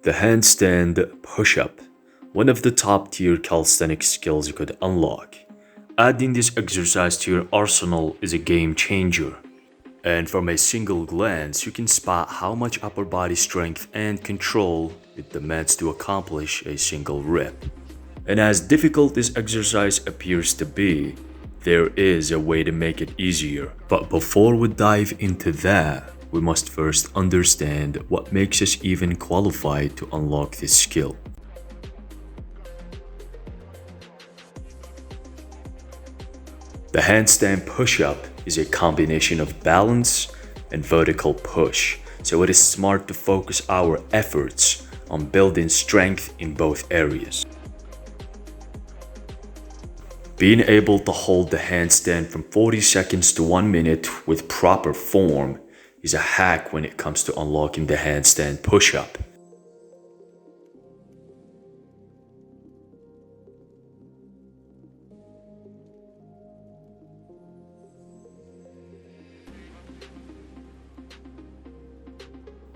The handstand push-up, one of the top-tier calisthenics skills you could unlock. Adding this exercise to your arsenal is a game changer. And from a single glance, you can spot how much upper body strength and control it demands to accomplish a single rep. And as difficult this exercise appears to be, there is a way to make it easier. But before we dive into that, we must first understand what makes us even qualified to unlock this skill. The handstand push-up is a combination of balance and vertical push, so it is smart to focus our efforts on building strength in both areas. Being able to hold the handstand from 40 seconds to 1 minute with proper form is a hack when it comes to unlocking the handstand push-up.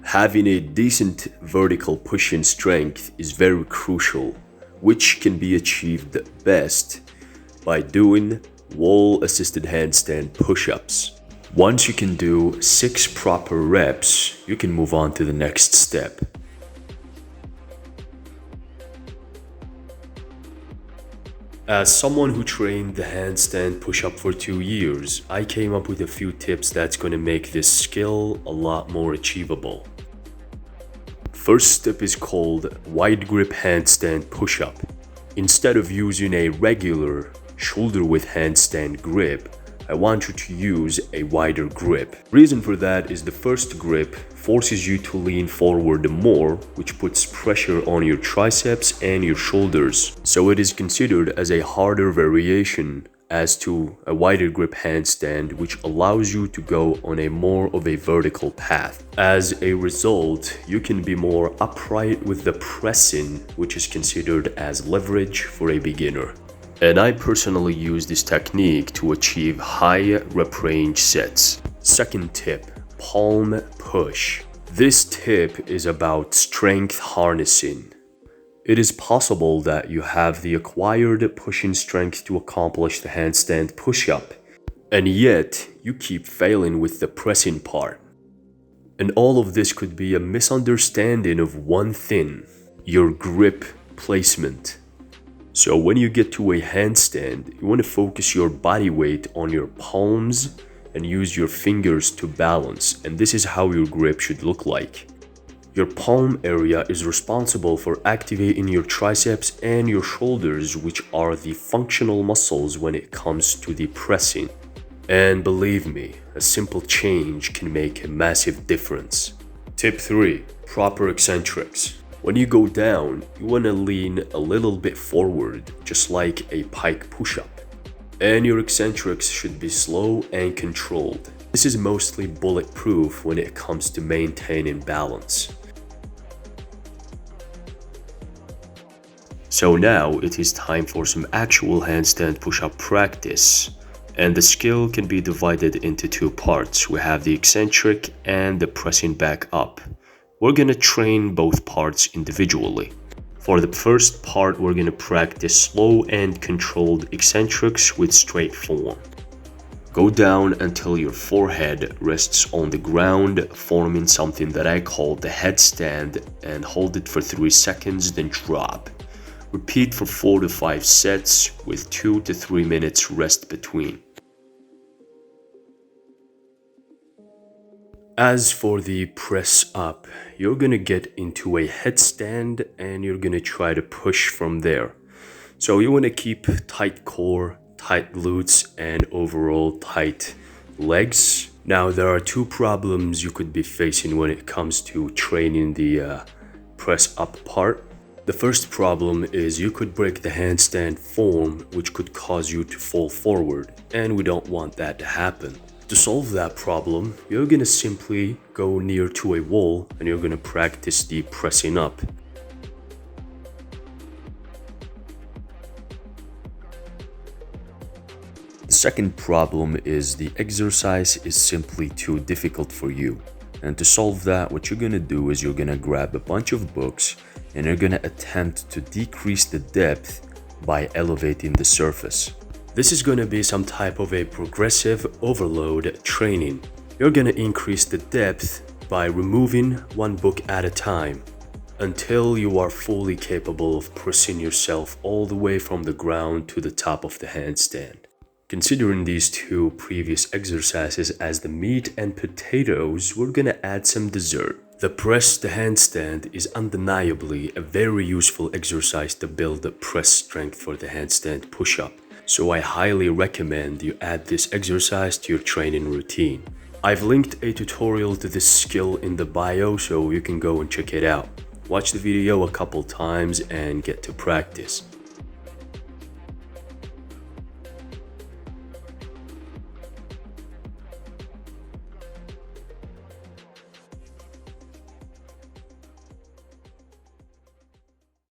Having a decent vertical push-in strength is very crucial, which can be achieved best by doing wall-assisted handstand push-ups. Once you can do 6 proper reps, you can move on to the next step. As someone who trained the handstand push-up for 2 years, I came up with a few tips that's going to make this skill a lot more achievable. First step is called wide grip handstand push-up. Instead of using a regular shoulder width handstand grip, I want you to use a wider grip. Reason for that is the first grip forces you to lean forward more, which puts pressure on your triceps and your shoulders. So it is considered as a harder variation as to a wider grip handstand, which allows you to go on a more of a vertical path. As a result, you can be more upright with the pressing, which is considered as leverage for a beginner. And I personally use this technique to achieve high rep range sets. Second tip, palm push. This tip is about strength harnessing. It is possible that you have the acquired pushing strength to accomplish the handstand push-up, and yet you keep failing with the pressing part. And all of this could be a misunderstanding of one thing: your grip placement. So when you get to a handstand, you want to focus your body weight on your palms and use your fingers to balance, and this is how your grip should look like. Your palm area is responsible for activating your triceps and your shoulders, which are the functional muscles when it comes to the pressing. And believe me, a simple change can make a massive difference. Tip 3. Proper eccentrics. When you go down, you want to lean a little bit forward, just like a pike push-up. And your eccentrics should be slow and controlled. This is mostly bulletproof when it comes to maintaining balance. So now it is time for some actual handstand push-up practice. And the skill can be divided into 2 parts. We have the eccentric and the pressing back up. We're going to train both parts individually. For the first part, we're going to practice slow and controlled eccentrics with straight form. Go down until your forehead rests on the ground, forming something that I call the headstand, and hold it for 3 seconds, then drop. Repeat for 4 to 5 sets with 2 to 3 minutes rest between. As for the press up, you're gonna get into a headstand and you're gonna try to push from there. So you wanna keep tight core, tight glutes, and overall tight legs. Now there are 2 problems you could be facing when it comes to training the press up part. The first problem is you could break the handstand form, which could cause you to fall forward, and we don't want that to happen. To solve that problem, you're gonna simply go near to a wall and you're gonna practice the pressing up. The second problem is the exercise is simply too difficult for you. And to solve that, what you're gonna do is you're gonna grab a bunch of books and you're gonna attempt to decrease the depth by elevating the surface. This is going to be some type of a progressive overload training. You're going to increase the depth by removing one book at a time until you are fully capable of pushing yourself all the way from the ground to the top of the handstand. Considering these two previous exercises as the meat and potatoes, we're going to add some dessert. The press the handstand is undeniably a very useful exercise to build the press strength for the handstand push-up. So I highly recommend you add this exercise to your training routine. I've linked a tutorial to this skill in the bio so you can go and check it out. Watch the video a couple times and get to practice.